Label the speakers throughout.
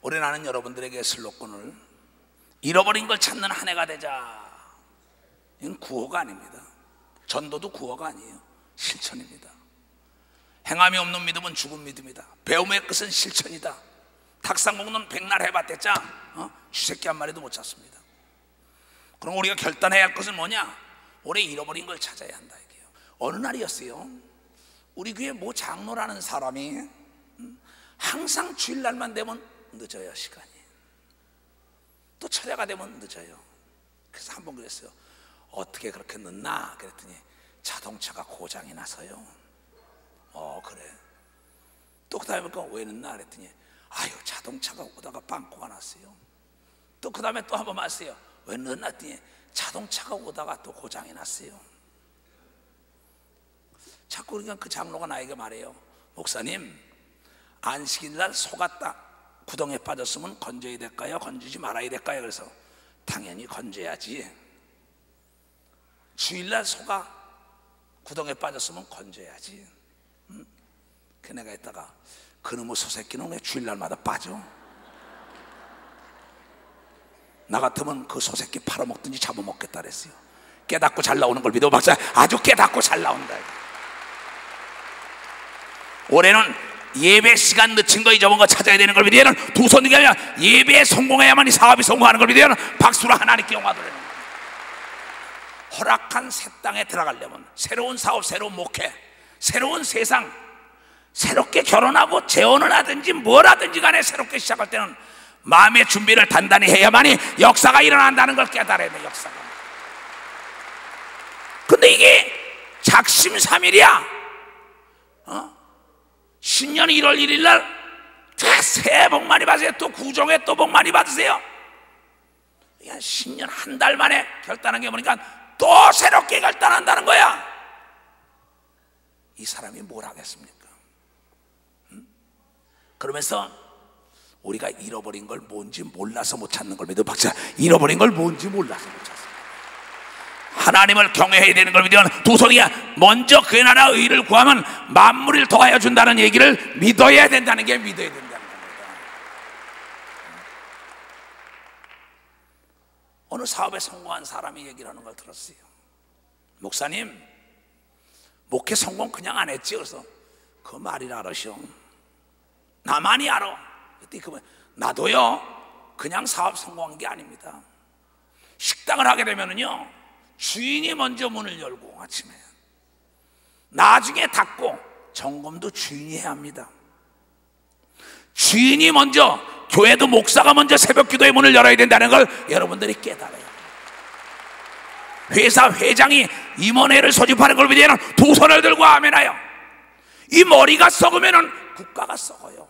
Speaker 1: 올해 나는 여러분들에게 슬로건을 잃어버린 걸 찾는 한 해가 되자. 이건 구호가 아닙니다. 전도도 구호가 아니에요. 실천입니다. 행함이 없는 믿음은 죽은 믿음이다. 배움의 끝은 실천이다. 닭상 먹는 백날 해봤댔자 쥐새끼 한 마리도 못 찾습니다. 그럼 우리가 결단해야 할 것은 뭐냐? 올해 잃어버린 걸 찾아야 한다 이게요. 어느 날이었어요? 우리 교회 모 장로라는 사람이 항상 주일날만 되면 늦어요. 시간이 또 철야가 되면 늦어요. 그래서 한 번 그랬어요. 어떻게 그렇게 늦나? 그랬더니 자동차가 고장이 나서요. 그래. 또 그 다음에 왜 늦나? 그랬더니 아유 자동차가 오다가 빵꾸가 났어요. 또 그 다음에 또 한 번 왔어요. 왜 늦나? 했더니 자동차가 오다가 또 고장이 났어요. 자꾸 그러니까 그 장로가 나에게 말해요. 목사님, 안식일날 속았다 구덩이에 빠졌으면 건져야 될까요? 건지지 말아야 될까요? 그래서 당연히 건져야지. 주일날 속아 구덩이에 빠졌으면 건져야지. 그 내가 했다가 그놈의 소새끼는 왜 주일날마다 빠져? 나 같으면 그 소새끼 팔아먹든지 잡아먹겠다 그랬어요. 깨닫고 잘 나오는 걸 믿어. 박사 아주 깨닫고 잘 나온다. 올해는 예배 시간 늦춘 거 잊어본 거 찾아야 되는 걸 믿어야 하는 두 손이 아니라 예배에 성공해야만이 사업이 성공하는 걸 믿어야 하는 박수로 하나님께 영화 돌리는 거예요. 허락한 새 땅에 들어가려면 새로운 사업, 새로운 목회, 새로운 세상, 새롭게 결혼하고 재혼을 하든지 뭘 하든지 간에 새롭게 시작할 때는 마음의 준비를 단단히 해야만이 역사가 일어난다는 걸 깨달아야 돼. 역사가. 근데 이게 작심삼일이야. 신년 1월 1일 날 새해 복 많이 받으세요. 또 구정에 또 복 많이 받으세요. 신년 한 달 만에 결단한 게 보니까 또 새롭게 결단한다는 거야. 이 사람이 뭘 하겠습니까? 그러면서 우리가 잃어버린 걸 뭔지 몰라서 못 찾는 걸 믿어. 박사 잃어버린 걸 뭔지 몰라서 못 찾습니다. 하나님을 경외해야 되는 걸 믿으면 두 손이야. 먼저 그의 나라 의를 구하면 만물을 더하여 준다는 얘기를 믿어야 된다는 게 믿어야 된다는 겁니다. 어느 사업에 성공한 사람이 얘기를 하는 걸 들었어요. 목사님, 목회 성공 그냥 안 했지. 그래서 그 말이라 알으시오. 나만이 알아. 그때 나도요 그냥 사업 성공한 게 아닙니다. 식당을 하게 되면은요 주인이 먼저 문을 열고 아침에 나중에 닫고 점검도 주인이 해야 합니다. 주인이 먼저, 교회도 목사가 먼저 새벽 기도의 문을 열어야 된다는 걸 여러분들이 깨달아요. 회사 회장이 임원회를 소집하는 걸 위해서는 두 손을 들고 아멘하여. 이 머리가 썩으면 국가가 썩어요.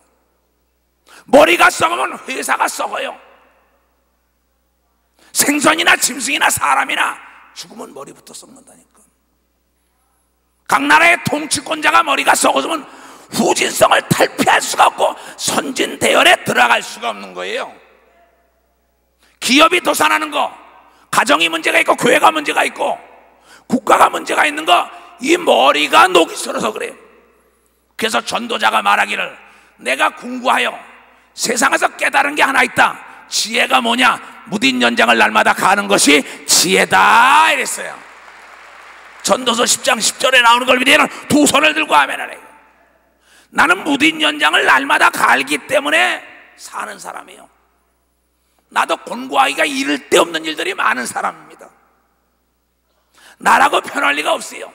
Speaker 1: 머리가 썩으면 회사가 썩어요. 생선이나 짐승이나 사람이나 죽으면 머리부터 썩는다니까. 각 나라의 통치권자가 머리가 썩어지면 후진성을 탈피할 수가 없고 선진 대열에 들어갈 수가 없는 거예요. 기업이 도산하는 거, 가정이 문제가 있고 교회가 문제가 있고 국가가 문제가 있는 거, 이 머리가 녹이 슬어서 그래요. 그래서 전도자가 말하기를 내가 궁구하여 세상에서 깨달은 게 하나 있다. 지혜가 뭐냐? 무딘 연장을 날마다 가는 것이 지혜다 이랬어요. 전도서 10장 10절에 나오는 걸 믿으면 두 손을 들고 아멘하래요. 나는 무딘 연장을 날마다 갈기 때문에 사는 사람이에요. 나도 권고하기가 이를 데 없는 일들이 많은 사람입니다. 나라고 편할 리가 없어요.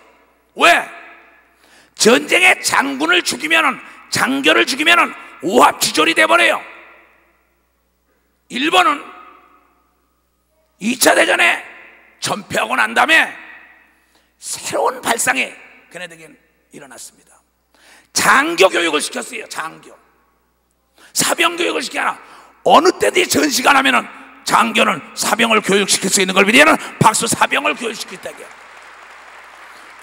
Speaker 1: 왜? 전쟁에 장군을 죽이면은, 장교를 죽이면은 오합지졸이 돼버려요. 일본은 2차 대전에 전패하고 난 다음에 새로운 발상이 그네들에게 일어났습니다. 장교 교육을 시켰어요. 장교. 사병 교육을 시켜라. 어느 때든지 전시가 나면은 장교는 사병을 교육시킬 수 있는 걸 믿으면 박수 사병을 교육시켰다고요.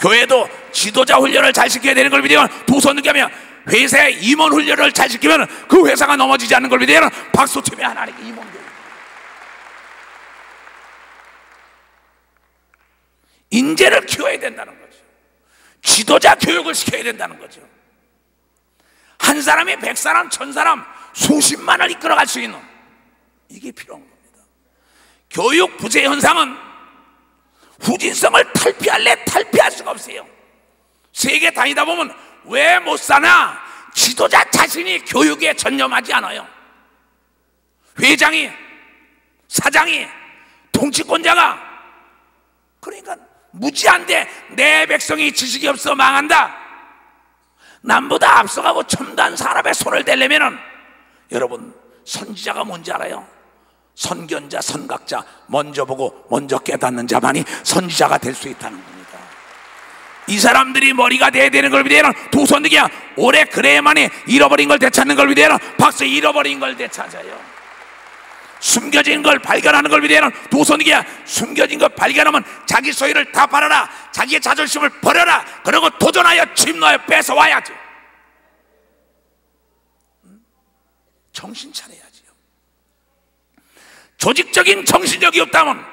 Speaker 1: 교회도 지도자 훈련을 잘 시켜야 되는 걸 믿으면 두 손 들게 하면 회사의 임원 훈련을 잘 시키면 그 회사가 넘어지지 않는 걸 믿으면 박수 치며 하나님께 임원 교육. 인재를 키워야 된다는 거죠. 지도자 교육을 시켜야 된다는 거죠. 한 사람이 100사람, 1000사람 수십만을 이끌어갈 수 있는 이게 필요한 겁니다. 교육 부재 현상은 후진성을 탈피할래 탈피할 수가 없어요. 세계 다니다 보면 왜 못 사나? 지도자 자신이 교육에 전념하지 않아요. 회장이, 사장이, 통치권자가, 그러니까 무지한데 내 백성이 지식이 없어 망한다. 남보다 앞서가고 첨단 산업에 손을 대려면은, 여러분 선지자가 뭔지 알아요? 선견자, 선각자, 먼저 보고 먼저 깨닫는 자만이 선지자가 될 수 있다는 겁니다. 이 사람들이 머리가 돼야 되는 걸 위대하는 두 손들이야. 오래 그래야만이 잃어버린 걸 되찾는 걸 위대하는 박수. 잃어버린 걸 되찾아요. 숨겨진 걸 발견하는 걸 위대하는 두 손들이야. 숨겨진 걸 발견하면 자기 소유를 다 팔아라. 자기의 자존심을 버려라. 그리고 도전하여 침노하여 뺏어와야지. 정신 차려야지요. 조직적인 정신력이 없다면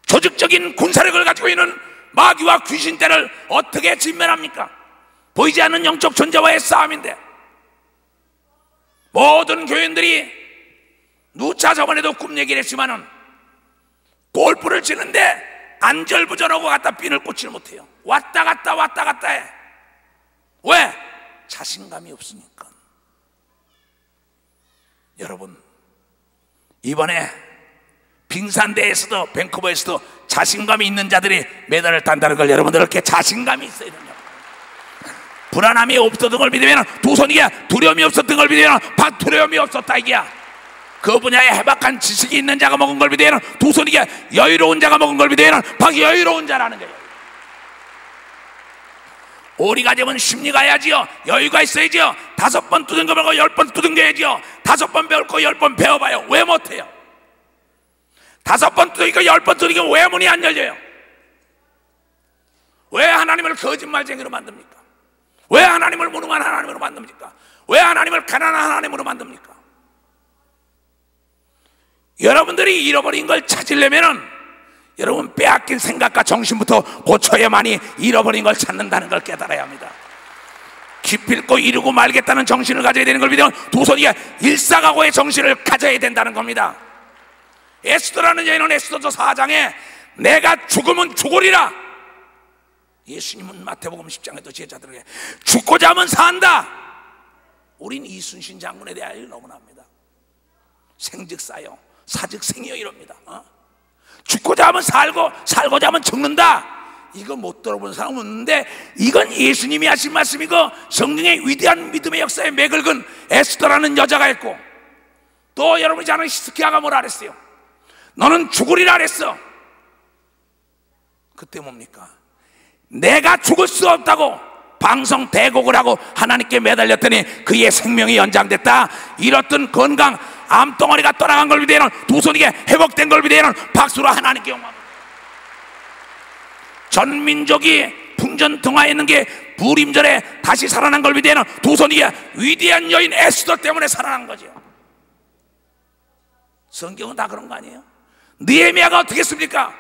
Speaker 1: 조직적인 군사력을 가지고 있는 마귀와 귀신떼를 어떻게 진멸합니까? 보이지 않는 영적 존재와의 싸움인데, 모든 교인들이 누차 저번에도 꿈 얘기를 했지만은 골프를 치는데 안절부절하고 갖다 핀을 꽂지를 못해요. 왔다 갔다 해. 왜? 자신감이 없으니까. 여러분, 이번에 빙산대에서도 밴쿠버에서도 자신감이 있는 자들이 메달을 딴다는 걸 여러분들 이렇게 자신감이 있어야 됩니다. 불안함이 없었던 걸 믿으면 두 손이야. 두려움이 없었던 걸 믿으면 두려움이 없었다 이게야. 그 분야에 해박한 지식이 있는 자가 먹은 걸 믿으면 두 손이야. 여유로운 자가 먹은 걸 믿으면 여유로운 자라는 거예요. 오리가 되면 심리가 해야지요. 여유가 있어야지요. 5번 두든 거 말고 10번 두든겨야지요. 5번 배울 거 10번 배워봐요. 왜 못해요? 5번 두드리고 10번 두드리고 왜 문이 안 열려요? 왜 하나님을 거짓말쟁이로 만듭니까? 왜 하나님을 무능한 하나님으로 만듭니까? 왜 하나님을 가난한 하나님으로 만듭니까? 여러분들이 잃어버린 걸 찾으려면은 여러분 빼앗긴 생각과 정신부터 고쳐야만이 잃어버린 걸 찾는다는 걸 깨달아야 합니다. 기필코 이루고 말겠다는 정신을 가져야 되는 걸 믿으면 두 손이 일사각오의 정신을 가져야 된다는 겁니다. 에스더라는 여인은 에스더서 4장에 내가 죽으면 죽으리라. 예수님은 마태복음 10장에도 제자들에게 죽고자 하면 산다. 우린 이순신 장군에 대하여 너무나 합니다. 생즉사요 사즉 생이요 이럽니다. 죽고자 하면 살고 살고자 하면 죽는다. 이거 못 들어본 사람은 없는데 이건 예수님이 하신 말씀이고 성경의 위대한 믿음의 역사에 매긁은 에스더라는 여자가 있고, 또 여러분이 잘 아는 히스기야가 뭐라 그랬어요? 너는 죽으리라 그랬어. 그때 뭡니까? 내가 죽을 수 없다고 방송 대곡을 하고 하나님께 매달렸더니 그의 생명이 연장됐다. 잃었던 건강, 암덩어리가 떠나간 걸 위대하는 두 손에게 회복된 걸 위대하는 박수로 하나님께 영광합니다. 전 민족이 풍전등화에 있는 게 불임절에 다시 살아난 걸 위대하는 두 손에게 위대한 여인 에스더 때문에 살아난 거죠. 성경은 다 그런 거 아니에요? 느헤미야가 어떻게 했습니까?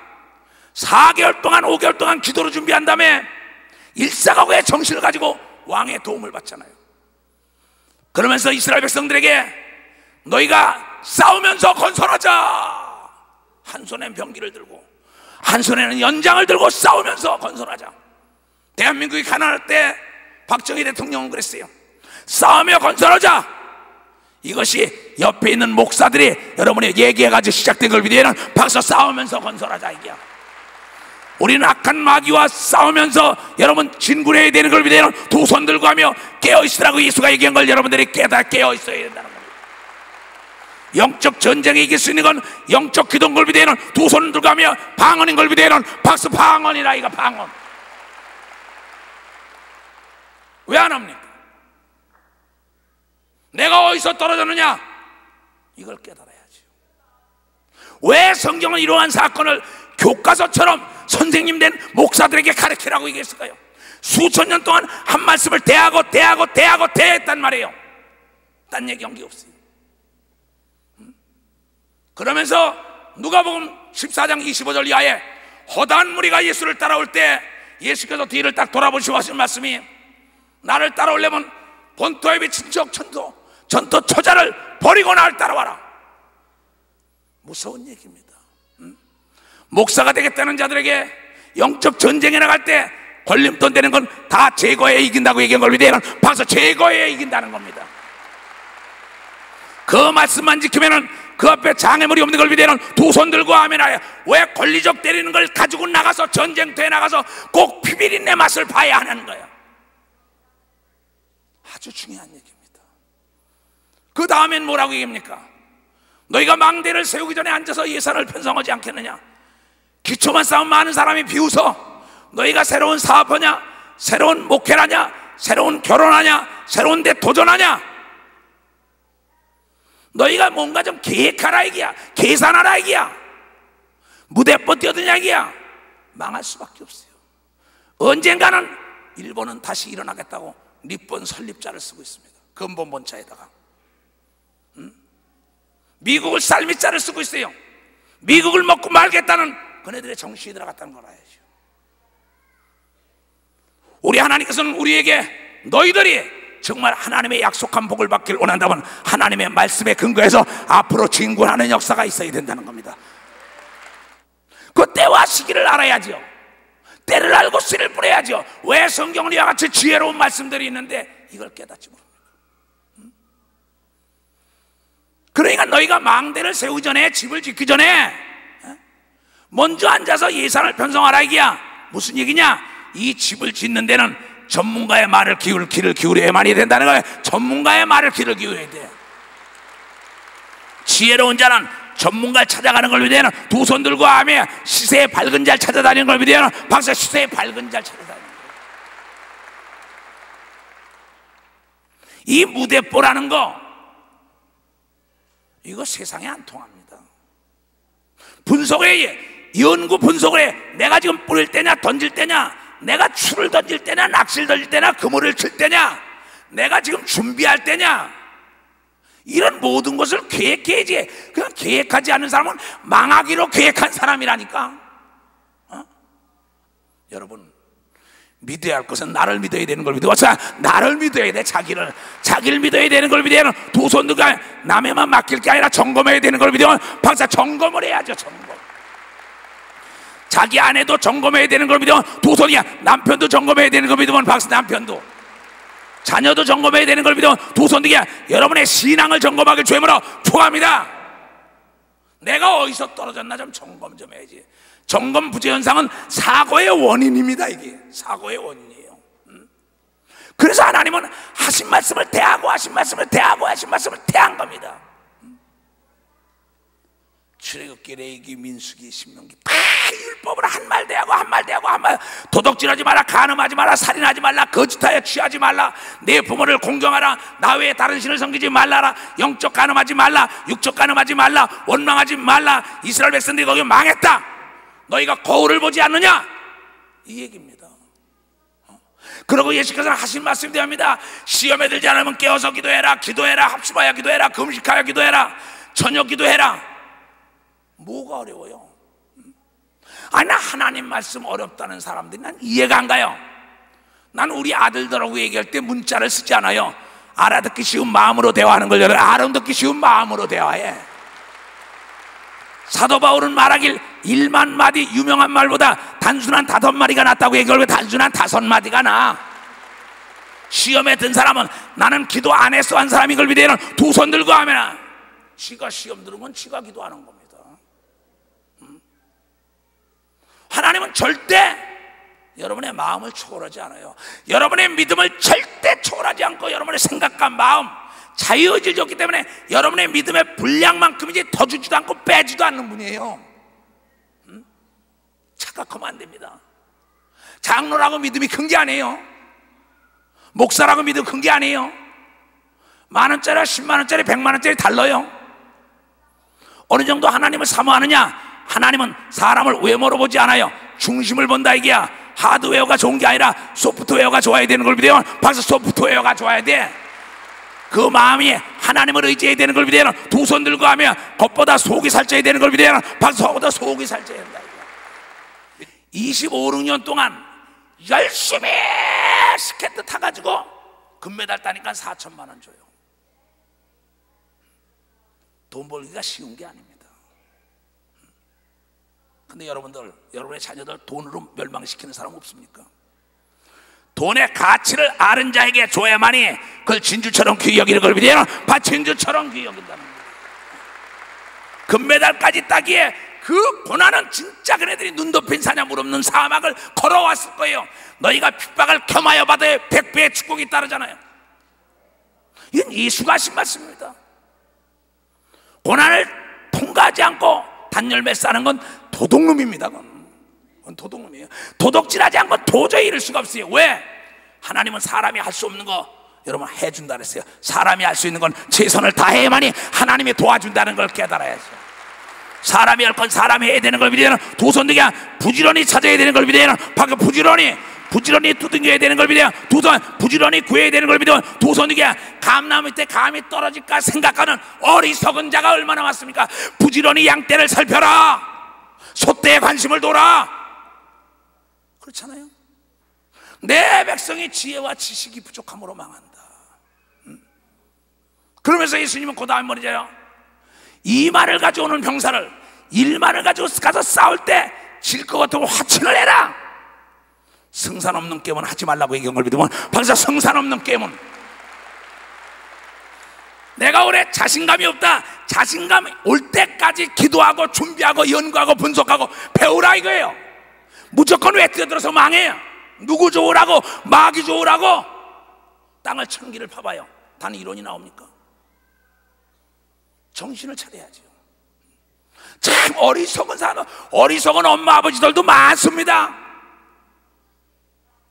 Speaker 1: 4개월 동안 5개월 동안 기도를 준비한 다음에 일사각오의 정신을 가지고 왕의 도움을 받잖아요. 그러면서 이스라엘 백성들에게 너희가 싸우면서 건설하자. 한 손엔 병기를 들고 한 손에는 연장을 들고 싸우면서 건설하자. 대한민국이 가난할 때 박정희 대통령은 그랬어요. 싸우며 건설하자. 이것이 옆에 있는 목사들이 여러분이 얘기해가지고 시작된 걸 위대한 박수. 싸우면서 건설하자 이게야. 우리는 악한 마귀와 싸우면서 여러분 진군해야 되는 걸 위대한 두 손 들고 하며 깨어있으라고 예수가 얘기한 걸 여러분들이 깨어있어야 된다는 겁니다. 영적 전쟁에 이길 수 있는 건 영적 기도인 걸 위대한 두 손 들고 하며 방언인 걸 위대한 박수. 방언이라 이거 방언. 왜 안 합니까? 내가 어디서 떨어졌느냐? 이걸 깨달아야지. 왜 성경은 이러한 사건을 교과서처럼 선생님 된 목사들에게 가르치라고 얘기했을까요? 수천 년 동안 한 말씀을 대했단 말이에요. 딴 얘기 한 게 없어요. 그러면서 누가복음 14장 25절 이하에 허다한 무리가 예수를 따라올 때 예수께서 뒤를 딱 돌아보시고 하신 말씀이 나를 따라오려면 본토에 비친 적 천도 전투 초자를 버리고 날 따라와라. 무서운 얘기입니다. 목사가 되겠다는 자들에게 영적 전쟁에 나갈 때 걸림돌 되는 건 다 제거해야 이긴다고 얘기한 걸 위대한 박수. 제거해야 이긴다는 겁니다. 그 말씀만 지키면은 그 앞에 장애물이 없는 걸 위대한 두 손 들고 아멘하여. 왜 권리적 때리는 걸 가지고 나가서 전쟁터에 나가서 꼭 피비린내 맛을 봐야 하는 거야. 아주 중요한 얘기입니다. 그 다음엔 뭐라고 얘기합니까? 너희가 망대를 세우기 전에 앉아서 예산을 편성하지 않겠느냐? 기초만 쌓은 많은 사람이 비웃어. 너희가 새로운 사업하냐? 새로운 목회하냐? 새로운 결혼하냐? 새로운 데 도전하냐? 너희가 뭔가 좀 계획하라 이기야. 계산하라 이기야. 무대뽀 뛰어드냐 이기야. 망할 수밖에 없어요. 언젠가는 일본은 다시 일어나겠다고 니폰 설립자를 쓰고 있습니다. 근본본자에다가. 미국을 살미자를 쓰고 있어요. 미국을 먹고 말겠다는 그네들의 정신이 들어갔다는 걸 알아야죠. 우리 하나님께서는 우리에게 너희들이 정말 하나님의 약속한 복을 받기를 원한다면 하나님의 말씀에 근거해서 앞으로 진군하는 역사가 있어야 된다는 겁니다. 그 때와 시기를 알아야죠. 때를 알고 씨를 뿌려야죠. 왜 성경은 이와 같이 지혜로운 말씀들이 있는데 이걸 깨닫지 못합니까? 그러니까 너희가 망대를 세우기 전에, 집을 짓기 전에 먼저 앉아서 예산을 편성하라 이게야. 무슨 얘기냐? 이 집을 짓는 데는 전문가의 말을 귀를 기울여야만이 된다는 거예요. 전문가의 말을 귀를 기울여야 돼. 지혜로운 자는 전문가를 찾아가는 걸 위대하는 두 손 들고 하며 시세에 밝은 자를 찾아다니는 걸 위대하는 박사. 시세에 밝은 자를 찾아다니는 거예요. 이 무대뽀라는 거 이거 세상에 안 통합니다. 분석을 해. 연구 분석을 해. 내가 지금 뿌릴 때냐 던질 때냐, 내가 추를 던질 때냐 낚시를 던질 때냐 그물을 칠 때냐, 내가 지금 준비할 때냐, 이런 모든 것을 계획해야지. 그냥 계획하지 않는 사람은 망하기로 계획한 사람이라니까. 여러분, 믿어야 할 것은 나를 믿어야 되는 걸 믿어서 나를 믿어야 돼. 자기를 믿어야 되는 걸 믿어야 두 손 들고 남에만 맡길 게 아니라 점검해야 되는 걸 믿으면 박사 점검을 해야죠. 점검. 자기 아내도 점검해야 되는 걸 믿으면 두 손이야. 남편도 점검해야 되는 걸 믿으면 박사 남편도, 자녀도 점검해야 되는 걸 믿으면 두 손 들기야. 여러분의 신앙을 점검하길 주님으로 축원합니다. 내가 어디서 떨어졌나 좀 점검 좀 해야지. 점검 부재 현상은 사고의 원인입니다. 이게 사고의 원인이에요. 그래서 하나님은 하신 말씀을 대하고 하신 말씀을 대하고 하신 말씀을 대한 겁니다. 출애굽기, 레위기, 민수기, 신명기 다 율법을 한 말 대하고 한 말 대하고 한 말. 도덕질하지 마라, 간음하지 마라, 살인하지 말라, 거짓하여 취하지 말라, 내 부모를 공경하라, 나 외에 다른 신을 섬기지 말라라, 영적 간음하지 말라, 육적 간음하지 말라, 원망하지 말라. 이스라엘 백성들이 거기 망했다. 너희가 거울을 보지 않느냐? 이 얘기입니다. 그리고 예수께서는 하신 말씀이 됩니다. 시험에 들지 않으면 깨어서 기도해라, 기도해라, 합심하여 기도해라, 금식하여 기도해라, 저녁 기도해라. 뭐가 어려워요? 아니, 나 하나님 말씀 어렵다는 사람들이 난 이해가 안 가요. 난 우리 아들들하고 얘기할 때 문자를 쓰지 않아요. 알아듣기 쉬운 마음으로 대화하는 걸 알아듣기 쉬운 마음으로 대화해. 사도 바울은 말하길 1만 마디 유명한 말보다 단순한 5마디가 낫다고 얘기하고, 왜 단순한 5마디가 나? 시험에 든 사람은 나는 기도 안 했어 한 사람이 걸 믿어야 두 손 들고 하면 지가 시험 들은 건 지가 기도하는 겁니다. 하나님은 절대 여러분의 마음을 초월하지 않아요. 여러분의 믿음을 절대 초월하지 않고 여러분의 생각과 마음, 자유의지를 줬기 때문에 여러분의 믿음의 분량만큼이지 더 주지도 않고 빼지도 않는 분이에요. 착각하면 안 됩니다. 장로라고 믿음이 큰 게 아니에요. 목사라고 믿음이 큰 게 아니에요. 만원짜리, 10만원짜리, 100만원짜리 달라요. 어느 정도 하나님을 사모하느냐? 하나님은 사람을 외모로 보지 않아요. 중심을 본다 이게야. 하드웨어가 좋은 게 아니라 소프트웨어가 좋아야 되는 걸 믿어요. 벌써 소프트웨어가 좋아야 돼. 그 마음이 하나님을 의지해야 되는 걸 믿어요. 두 손 들고 하면 겉보다 속이 살쪄야 되는 걸 믿어요. 벌써 속보다 속이 살쪄야 된다. 25, 6년 동안 열심히 스케이트 타가지고 금메달 따니까 4천만 원 줘요. 돈 벌기가 쉬운 게 아닙니다. 근데 여러분들, 여러분의 자녀들 돈으로 멸망시키는 사람 없습니까? 돈의 가치를 아는 자에게 줘야만이 그걸 진주처럼 귀히 여기는 걸 믿어요. 진주처럼 귀히 여긴다는 거예요. 금메달까지 따기에 그 고난은 진짜 그네들이 눈 덮인 사냥물 없는 사막을 걸어왔을 거예요. 너희가 핍박을 겸하여 받아야 100배의 축복이 따르잖아요. 이건 예수가 하신 말씀입니다. 고난을 통과하지 않고 단열매 싸는 건 도둑놈입니다. 그건 도둑놈이에요. 도둑질하지 않고 도저히 이룰 수가 없어요. 왜? 하나님은 사람이 할 수 없는 거 여러분 해준다 그랬어요. 사람이 할 수 있는 건 최선을 다해야만이 하나님이 도와준다는 걸 깨달아야죠. 사람이 할 건 사람이 해야 되는 걸 믿어야 되는 도선득이야. 부지런히 찾아야 되는 걸 믿어야 되는 방금 부지런히 두둥겨야 되는 걸 믿어야 도선 부지런히 구해야 되는 걸 믿어. 도선득이야. 감나무 밑에 감이 떨어질까 생각하는 어리석은 자가 얼마나 많습니까? 부지런히 양떼를 살펴라. 소떼에 관심을 둬라. 그렇잖아요. 내 백성이 지혜와 지식이 부족함으로 망한다. 그러면서 예수님은 그 다음 말이죠. 2만을 가져오는 병사를 1만을 가지고 가서 싸울 때 질 것 같으면 화친을 해라. 승산 없는 게임은 하지 말라고 얘기한 걸 믿으면 벌써 승산 없는 게임은 내가 올해 자신감이 없다. 자신감이 올 때까지 기도하고 준비하고 연구하고 분석하고 배우라 이거예요. 무조건 왜 뛰어들어서 망해요. 누구 좋으라고 마귀 좋으라고 땅을 천기를 파봐요. 단 이론이 나옵니까? 정신을 차려야죠. 참 어리석은 엄마 아버지들도 많습니다.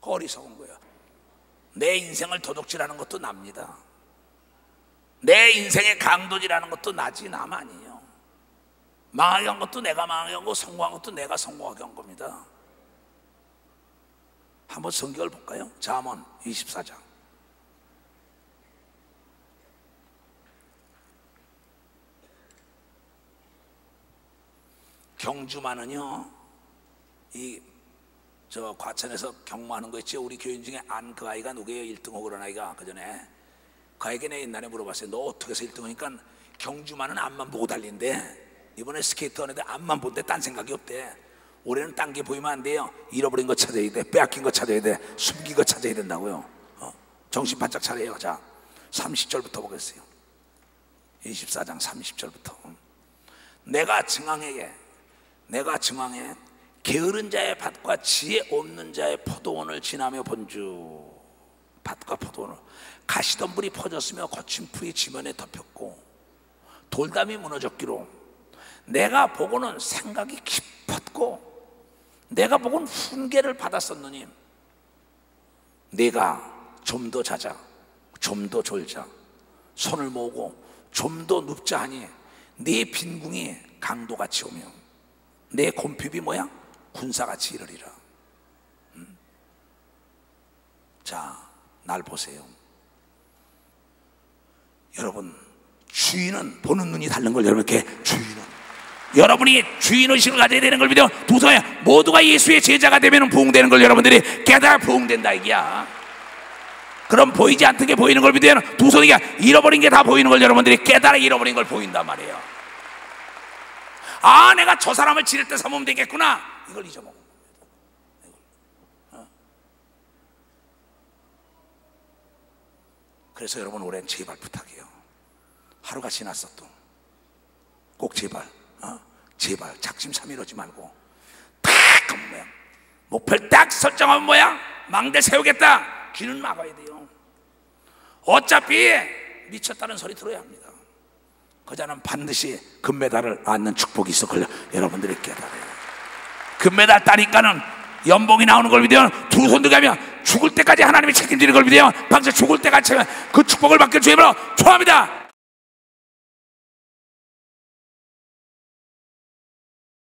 Speaker 1: 어리석은 거예요. 내 인생을 도둑질하는 것도 납니다. 내 인생의 강도질하는 것도 나지 남 아니에요. 망하게 한 것도 내가 망하게 한 거고 성공한 것도 내가 성공하게 한 겁니다. 한번 성경을 볼까요? 잠언 24장. 경주만은요, 저 과천에서 경마하는 거 있죠. 우리 교인 중에 안 그 아이가 누구예요? 1등 하고 그런 아이가 그 전에 그 아이에게 내 옛날에 물어봤어요. 너 어떻게 해서 1등 하니까 경주만은 앞만 보고 달린대. 이번에 스케이트 하는데 앞만 본대. 딴 생각이 없대. 올해는 딴 게 보이면 안 돼요. 잃어버린 거 찾아야 돼. 빼앗긴 거 찾아야 돼. 숨긴 거 찾아야 된다고요. 정신 바짝 차려요. 자, 30절부터 보겠어요. 24장 30절부터. 내가 증왕해 게으른 자의 밭과 지혜 없는 자의 포도원을 지나며 본주. 밭과 포도원을 가시덤불이 퍼졌으며 거친 풀이 지면에 덮였고 돌담이 무너졌기로 내가 보고는 생각이 깊었고 내가 보고는 훈계를 받았었느니 내가 좀 더 자자 좀 더 졸자 손을 모으고 좀 더 눕자 하니 네 빈궁이 강도같이 오며 내 곰핍이 뭐야? 군사같이 이르리라. 자, 날 보세요. 여러분, 주인은 보는 눈이 다른 걸 여러분께 여러분이 주인의식을 가져야 되는 걸 믿어. 두성에 모두가 예수의 제자가 되면 부흥되는 걸 여러분들이 깨달아 부흥된다 이기야. 그럼 보이지 않던 게 보이는 걸 믿어요. 두성이가 잃어버린 게 다 보이는 걸 여러분들이 깨달아 잃어버린 걸 보인단 말이에요. 아, 내가 저 사람을 지낼 때 삼으면 되겠구나. 이걸 잊어먹는 겁니다. 그래서 여러분 올해는 제발 부탁해요. 하루가 지났어도 꼭 제발 작심삼일하지 말고 딱 모양 목표를 딱 설정하면 뭐야? 망대 세우겠다. 귀는 막아야 돼요. 어차피 미쳤다는 소리 들어야 합니다. 그자는 반드시 금메달을 얻는 축복이 있어. 걸려 여러분들이 깨달아요. 금메달 따니까는 연봉이 나오는 걸 믿어요. 두 손 들가면 죽을 때까지 하나님이 책임지는 걸 믿어요. 방금 죽을 때까지 그 축복을 받길 주님으로 초합니다.